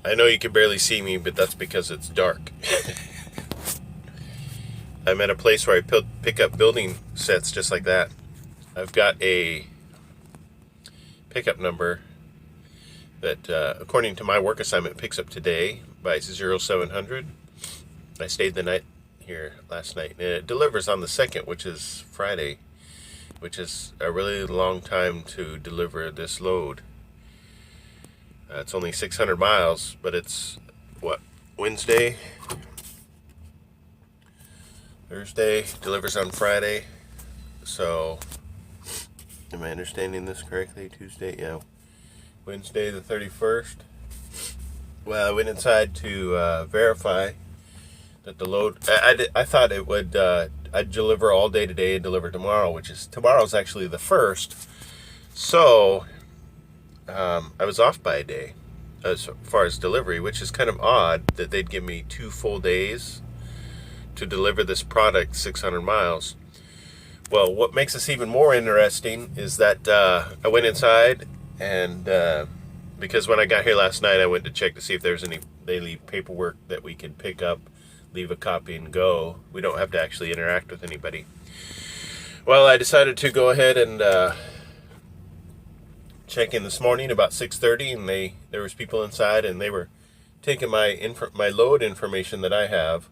I know you can barely see me, but that's because it's dark. I'm at a place where I pick up building sets just like that. I've got a pickup number that, according to my work assignment, picks up today by 0700. I stayed the night here last night, and it delivers on the 2nd, which is Friday, which is a really long time to deliver this load. It's only 600 miles, but it's, what, Wednesday? Thursday, delivers on Friday. So, am I understanding this correctly? Tuesday, yeah. Wednesday the 31st. Well, I went inside to verify that the load, I thought it would, I'd deliver all day today and deliver tomorrow, which is, tomorrow's actually the 1st. So, I was off by a day as far as delivery, which is kind of odd that they'd give me 2 full days to deliver this product 600 miles. Well, what makes this even more interesting is that I went inside and because when I got here last night, I went to check to see if there's any daily paperwork that we could pick up, leave a copy and go. We don't have to actually interact with anybody. Well, I decided to go ahead and check in this morning about 6:30, and there was people inside, and they were taking my load information that I have,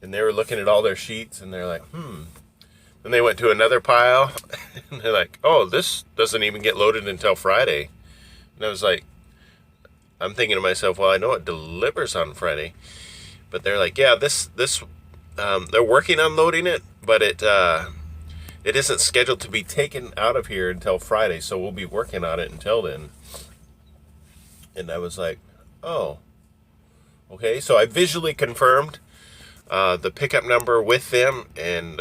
and they were looking at all their sheets, and they're like, Then they went to another pile, and they're like, oh, this doesn't even get loaded until Friday. And I was like, I'm thinking to myself, well, I know it delivers on Friday, but they're like, yeah, they're working on loading it, but it isn't scheduled to be taken out of here until Friday, so we'll be working on it until then. And I was like, oh, okay. So I visually confirmed the pickup number with them, and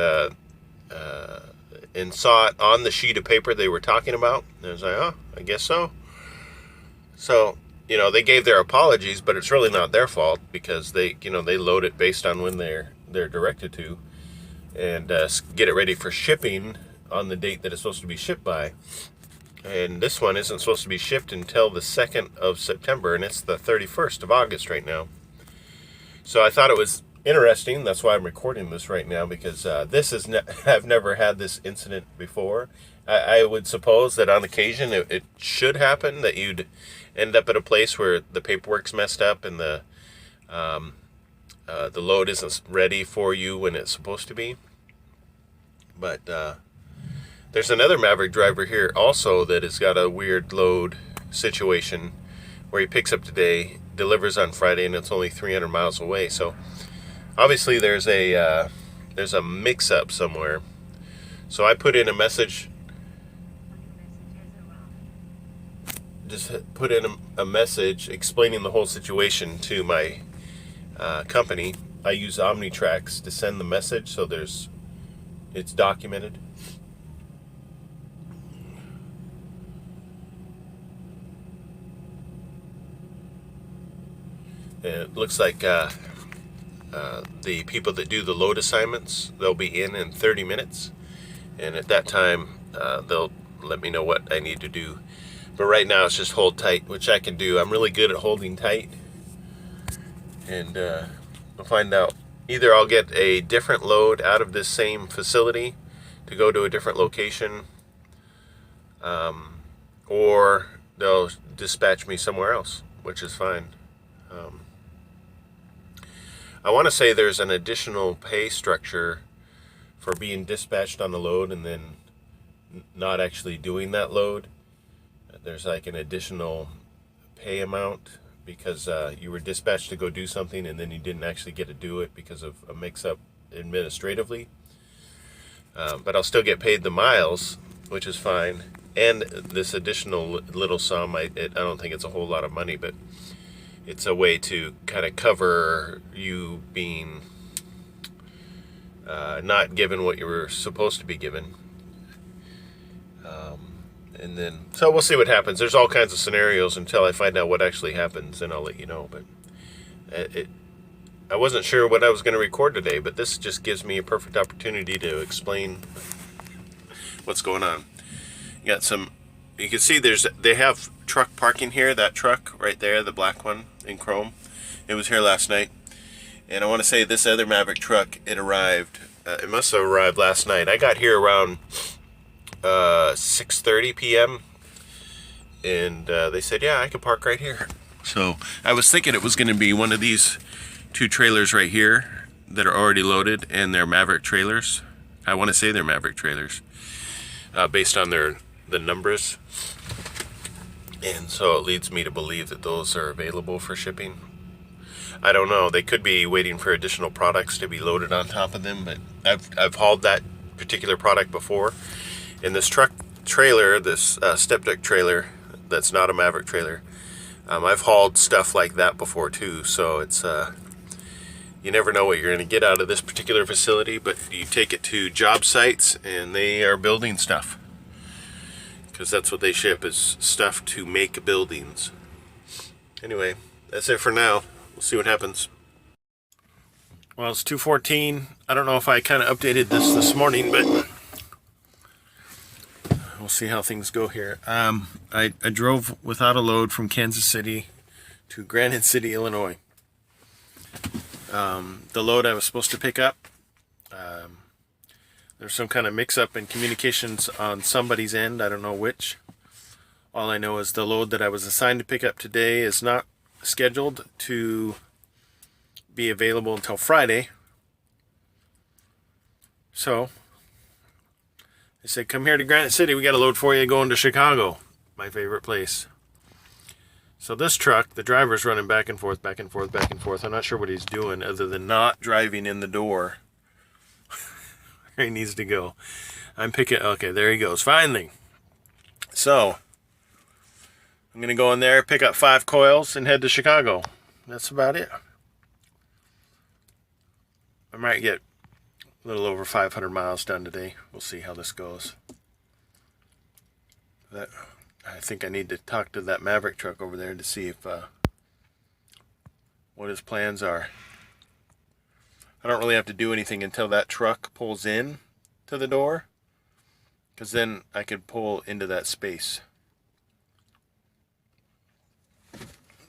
saw it on the sheet of paper they were talking about. And I was like, oh, I guess so. So, they gave their apologies, but it's really not their fault because they load it based on when they're directed to, and get it ready for shipping on the date that it's supposed to be shipped by. And this one isn't supposed to be shipped until the 2nd of September, and it's the 31st of August right now. So I thought it was interesting. That's why I'm recording this right now, because I've never had this incident before. I would suppose that on occasion it should happen, that you'd end up at a place where the paperwork's messed up and the load isn't ready for you when it's supposed to be. But there's another Maverick driver here also that has got a weird load situation where he picks up today, delivers on Friday, and it's only 300 miles away. So obviously there's a mix-up somewhere. So I put in a message, a message explaining the whole situation to my company. I use Omnitracks to send the message, so it's documented. And it looks like the people that do the load assignments, they'll be in 30 minutes, and at that time they'll let me know what I need to do. But right now it's just hold tight, which I can do. I'm really good at holding tight, and we'll find out. Either I'll get a different load out of this same facility to go to a different location, or they'll dispatch me somewhere else, which is fine. I want to say there's an additional pay structure for being dispatched on the load and then not actually doing that load. There's like an additional pay amount because you were dispatched to go do something and then you didn't actually get to do it because of a mix-up administratively. But I'll still get paid the miles, which is fine. And this additional little sum, I don't think it's a whole lot of money, but it's a way to kind of cover you being not given what you were supposed to be given. And then, so we'll see what happens. There's all kinds of scenarios until I find out what actually happens, and I'll let you know. But I wasn't sure what I was going to record today, but this just gives me a perfect opportunity to explain what's going on. You can see they have truck parking here, that truck right there, the black one in chrome. It was here last night. And I want to say this other Maverick truck, it arrived, it must have arrived last night. I got here around 6:30 p.m. and they said, yeah, I can park right here. So I was thinking it was going to be one of these two trailers right here that are already loaded, and they're Maverick trailers. I want to say they're Maverick trailers based on the numbers. And so it leads me to believe that those are available for shipping. I don't know. They could be waiting for additional products to be loaded on top of them, but I've hauled that particular product before. And this truck trailer, this step deck trailer, that's not a Maverick trailer, I've hauled stuff like that before too. So it's you never know what you're going to get out of this particular facility, but you take it to job sites and they are building stuff, because that's what they ship, is stuff to make buildings. Anyway, that's it for now. We'll see what happens. Well, it's 2:14. I don't know if I kind of updated this morning, but we'll see how things go here. I drove without a load from Kansas City to Granite City, Illinois. The load I was supposed to pick up, there's some kind of mix-up in communications on somebody's end. I don't know which. All I know is the load that I was assigned to pick up today is not scheduled to be available until Friday. So they said, come here to Granite City, we got a load for you going to Chicago, my favorite place. So this truck, the driver's running back and forth, back and forth, back and forth. I'm not sure what he's doing other than not driving in the door where he needs to go. I'm picking, okay, there he goes, finally. So I'm going to go in there, pick up 5 coils, and head to Chicago. That's about it. I might get a little over 500 miles done today. We'll see how this goes. I think I need to talk to that Maverick truck over there to see if what his plans are. I don't really have to do anything until that truck pulls in to the door, because then I could pull into that space.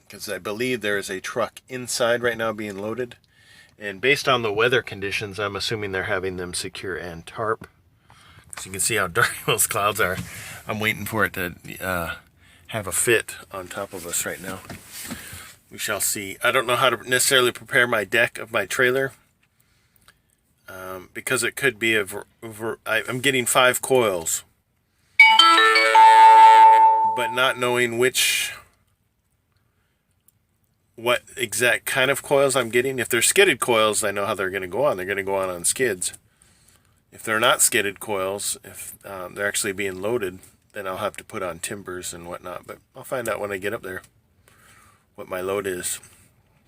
Because I believe there is a truck inside right now being loaded. And based on the weather conditions, I'm assuming they're having them secure and tarp. So you can see how dark those clouds are. I'm waiting for it to have a fit on top of us right now. We shall see. I don't know how to necessarily prepare my deck of my trailer, because it could be I'm getting 5 coils, but not knowing what exact kind of coils I'm getting. If they're skidded coils, I know how they're going to go on. They're going to go on skids. If they're not skidded coils, if they're actually being loaded, then I'll have to put on timbers and whatnot. But I'll find out when I get up there what my load is.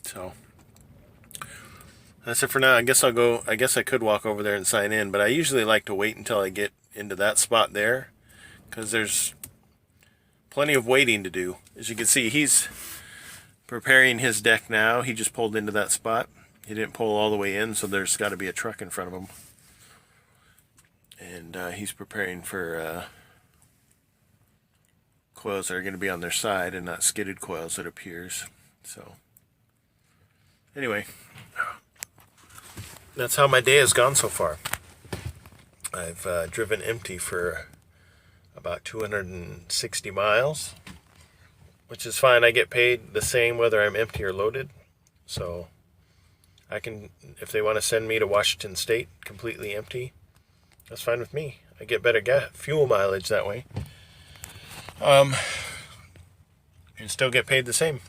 So that's it for now. I guess I could walk over there and sign in, but I usually like to wait until I get into that spot there, because there's plenty of waiting to do. As you can see, he's preparing his deck now. He just pulled into that spot. He didn't pull all the way in, so there's got to be a truck in front of him. And he's preparing for coils that are going to be on their side and not skidded coils, it appears. So anyway, that's how my day has gone so far. I've driven empty for about 260 miles, which is fine. I get paid the same whether I'm empty or loaded. So I can, if they want to send me to Washington State completely empty, that's fine with me. I get better fuel mileage that way. And still get paid the same.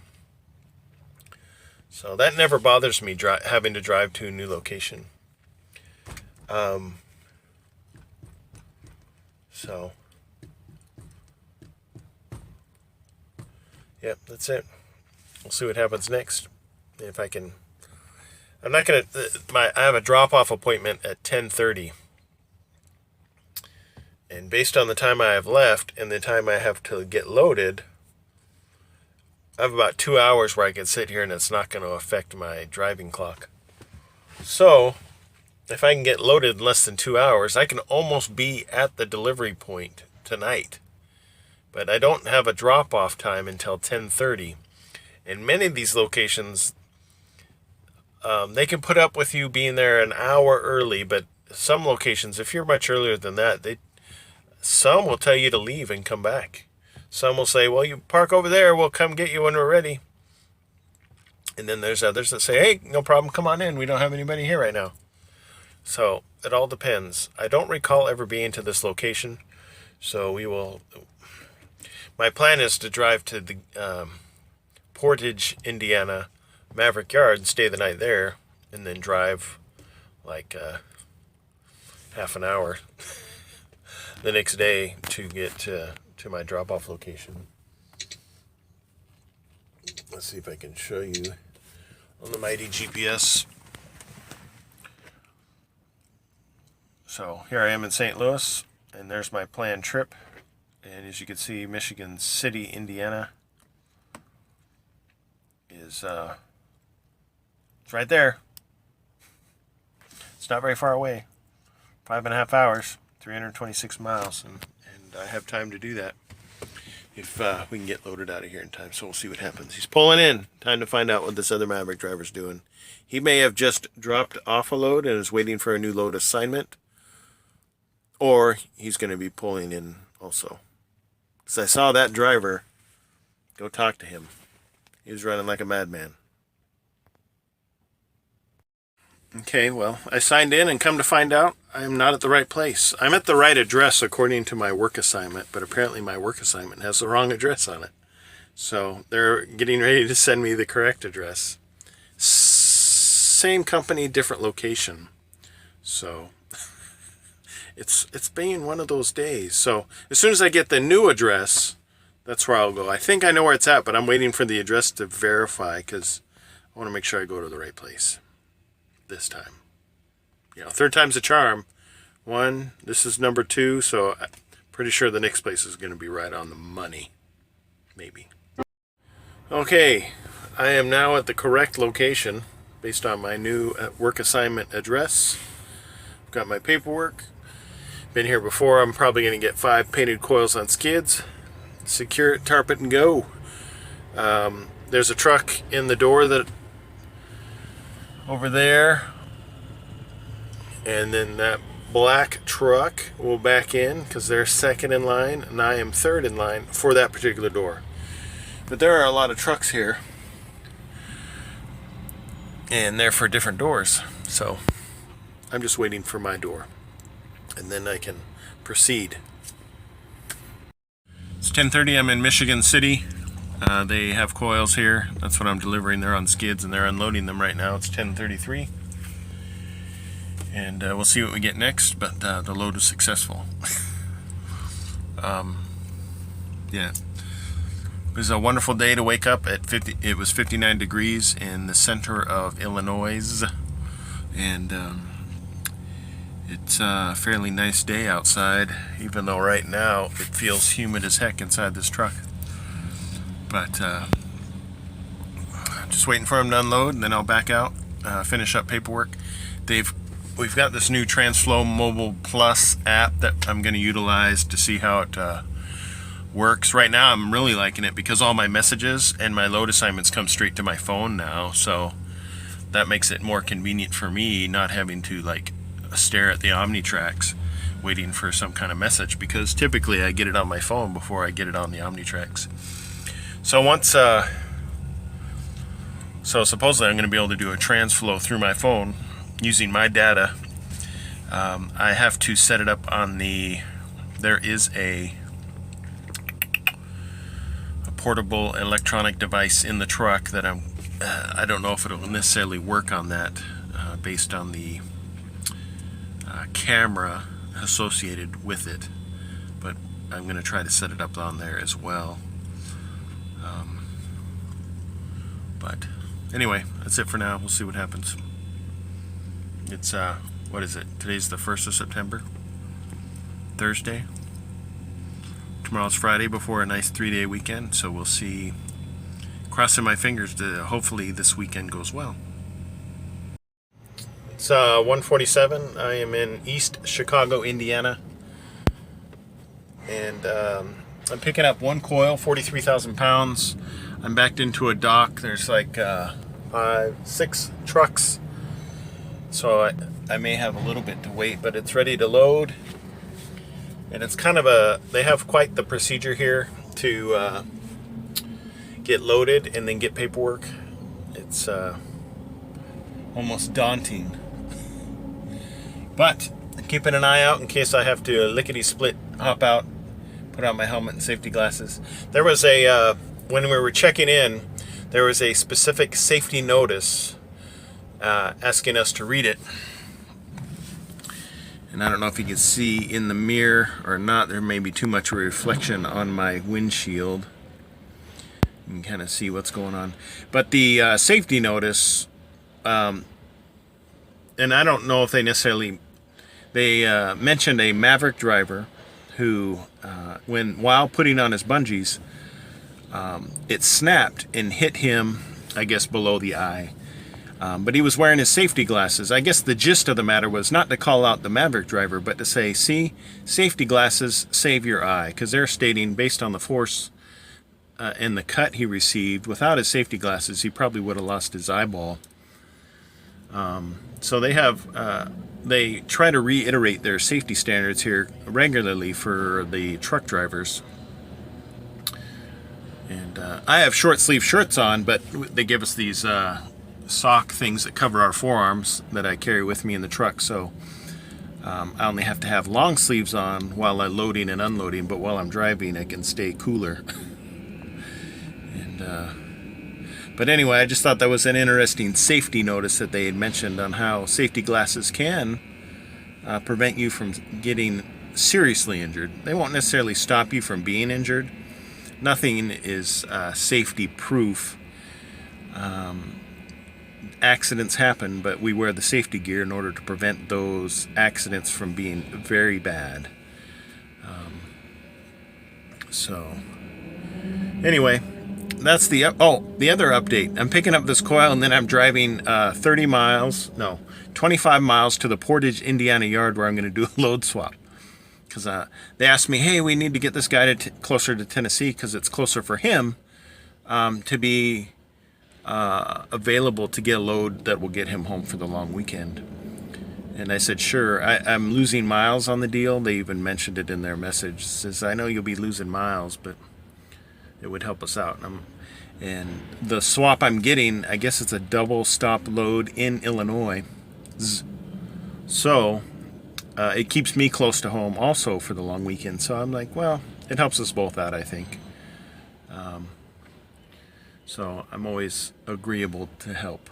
So that never bothers me, having to drive to a new location. So yep, that's it. We'll see what happens next. If I can, I'm not gonna. I have a drop-off appointment at 10:30, and based on the time I have left and the time I have to get loaded, I have about 2 hours where I can sit here and it's not going to affect my driving clock. So if I can get loaded in less than 2 hours, I can almost be at the delivery point tonight, but I don't have a drop-off time until 10:30. And many of these locations, they can put up with you being there an hour early, but some locations, if you're much earlier than that, some will tell you to leave and come back. Some will say, well, you park over there, we'll come get you when we're ready. And then there's others that say, hey, no problem, come on in, we don't have anybody here right now. So it all depends. I don't recall ever being to this location, so my plan is to drive to the Portage, Indiana Maverick Yard and stay the night there, and then drive like half an hour the next day to get to my drop-off location. Let's see if I can show you on the mighty GPS. So here I am in St. Louis, and there's my planned trip. And as you can see, Michigan City, Indiana is it's right there. It's not very far away. 5.5 hours, 326 miles, and I have time to do that if we can get loaded out of here in time. So we'll see what happens. He's pulling in. Time to find out what this other Maverick driver's doing. He may have just dropped off a load and is waiting for a new load assignment, or he's going to be pulling in also. Because I saw that driver go talk to him. He was running like a madman. Okay, well, I signed in and come to find out I'm not at the right place. I'm at the right address according to my work assignment, but apparently my work assignment has the wrong address on it. So they're getting ready to send me the correct address. Same company, different location. So it's been one of those days. So as soon as I get the new address, that's where I'll go. I think I know where it's at, but I'm waiting for the address to verify because I want to make sure I go to the right place this time. You know, third time's a charm. One, this is number 2, so I'm pretty sure the next place is going to be right on the money. Maybe. Okay, I am now at the correct location based on my new work assignment address. I've got my paperwork. Been here before. I'm probably going to get 5 painted coils on skids. Secure it, tarp it, and go. There's a truck in the door that over there, and then that black truck will back in because they're second in line and I am third in line for that particular door. But there are a lot of trucks here, and they're for different doors, so I'm just waiting for my door and then I can proceed. It's 10:30. I'm in Michigan City. They have coils here. That's what I'm delivering. They're on skids and they're unloading them right now. It's 10:33. And we'll see what we get next, but the load was successful. Yeah. It was a wonderful day to wake up at 50. It was 59 degrees in the center of Illinois. And it's a fairly nice day outside, even though right now it feels humid as heck inside this truck. But just waiting for them to unload, and then I'll back out, finish up paperwork. We've got this new TransFlow Mobile Plus app that I'm going to utilize to see how it works. Right now I'm really liking it because all my messages and my load assignments come straight to my phone now, so that makes it more convenient for me, not having to like stare at the Omnitracks waiting for some kind of message, because typically I get it on my phone before I get it on the Omnitracks. So so supposedly I'm going to be able to do a TransFlow through my phone using my data. I have to set it up on there is a portable electronic device in the truck that I don't know if it will necessarily work on that based on the camera associated with it, but I'm going to try to set it up on there as well. But anyway, that's it for now. We'll see what happens. It's what is it? Today's the 1st of September, Thursday. Tomorrow's Friday before a nice 3-day weekend, so we'll see. Crossing my fingers that hopefully this weekend goes well. It's 1:47. I am in East Chicago, Indiana, and I'm picking up one coil, 43,000 pounds. I'm backed into a dock. There's like 6 trucks, so I may have a little bit to wait, but it's ready to load. And it's kind of they have quite the procedure here to get loaded and then get paperwork. It's almost daunting. But I'm keeping an eye out in case I have to lickety-split hop out, put on my helmet and safety glasses. There was when we were checking in, there was a specific safety notice asking us to read it. And I don't know if you can see in the mirror or not. There may be too much reflection on my windshield. You can kind of see what's going on. But the safety notice, and I don't know if they necessarily, they mentioned a Maverick driver who, while putting on his bungees, it snapped and hit him, I guess, below the eye. But he was wearing his safety glasses. I guess the gist of the matter was not to call out the Maverick driver, but to say, see, safety glasses save your eye. Because they're stating, based on the force and the cut he received, without his safety glasses, he probably would have lost his eyeball. So they try to reiterate their safety standards here regularly for the truck drivers. And I have short sleeve shirts on, but they give us these sock things that cover our forearms that I carry with me in the truck, so I only have to have long sleeves on while I'm loading and unloading, but while I'm driving I can stay cooler. But anyway, I just thought that was an interesting safety notice that they had mentioned on how safety glasses can prevent you from getting seriously injured. They won't necessarily stop you from being injured. Nothing is safety proof. Accidents happen, but we wear the safety gear in order to prevent those accidents from being very bad. So anyway, that's the other update. I'm picking up this coil and then I'm driving 25 miles to the Portage, Indiana yard where I'm going to do a load swap. Because they asked me, hey, we need to get this guy closer to Tennessee because it's closer for him to be available to get a load that will get him home for the long weekend. And I said, sure. I'm losing miles on the deal. They even mentioned it in their message. It says, I know you'll be losing miles, but it would help us out. And the swap I'm getting, I guess it's a double stop load in Illinois. So it keeps me close to home also for the long weekend. So I'm like, well, it helps us both out, I think. So I'm always agreeable to help.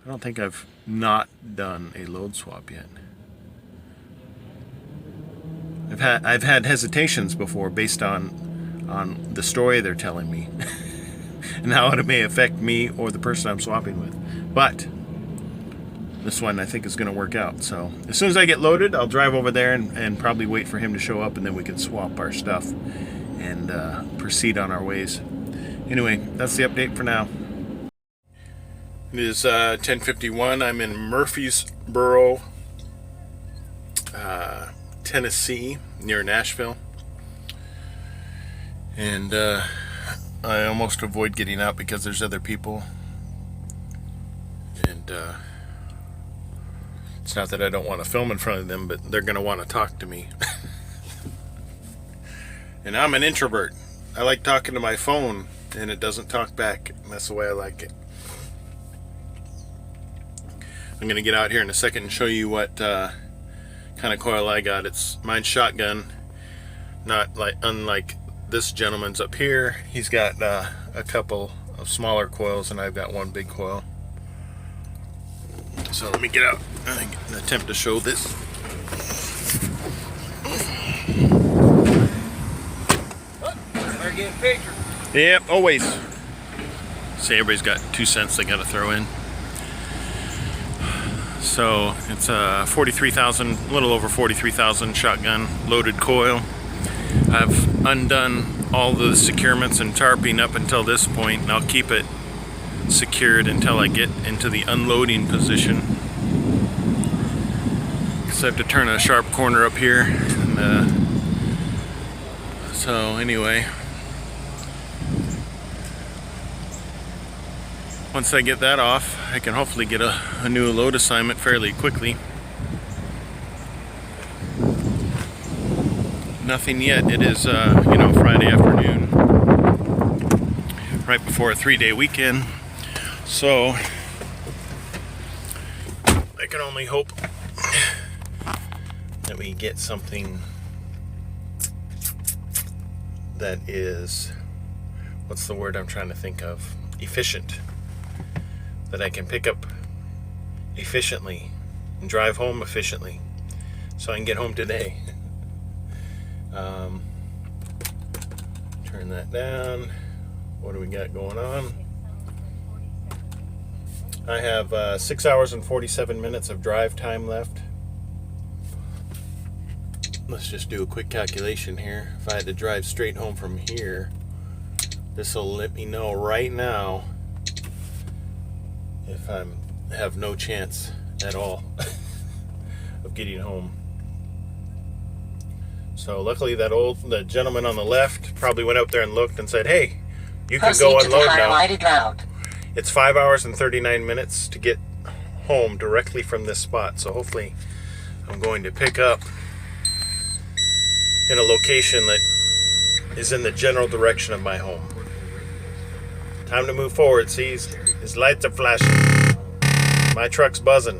I don't think I've not done a load swap yet. I've had hesitations before based on the story they're telling me and how it may affect me or the person I'm swapping with. But this one I think is going to work out. So as soon as I get loaded, I'll drive over there and probably wait for him to show up, and then we can swap our stuff and proceed on our ways. Anyway, that's the update for now. It is 10:51. I'm in Murfreesboro, Tennessee, near Nashville. And I almost avoid getting out because there's other people. And it's not that I don't want to film in front of them, but they're going to want to talk to me. And I'm an introvert. I like talking to my phone, and it doesn't talk back. And that's the way I like it. I'm going to get out here in a second and show you what kind of coil I got. Mine's shotgun, not unlike this gentleman's up here. He's got a couple of smaller coils, and I've got one big coil. So let me get out and attempt to show this. Better get a picture. Yep, always. See, everybody's got 2 cents they got to throw in. So it's a 43,000, a little over 43,000 shotgun loaded coil. I've undone all the securements and tarping up until this point, and I'll keep it secured until I get into the unloading position. So I have to turn a sharp corner up here, and So anyway, once I get that off, I can hopefully get a new load assignment fairly quickly. Nothing yet. It is, Friday afternoon, right before a 3-day weekend. So I can only hope that we get something that is, what's the word I'm trying to think of? Efficient. That I can pick up efficiently and drive home efficiently, so I can get home today. Turn that down. What do we got going on? I have 6 hours and 47 minutes of drive time left. Let's just do a quick calculation here. If I had to drive straight home from here, this will let me know right now if I have no chance at all of getting home. So luckily the gentleman on the left probably went out there and looked and said, "Hey, you can go unload now." It's 5 hours and 39 minutes to get home directly from this spot. So hopefully I'm going to pick up in a location that is in the general direction of my home. Time to move forward. See, his lights are flashing. My truck's buzzing.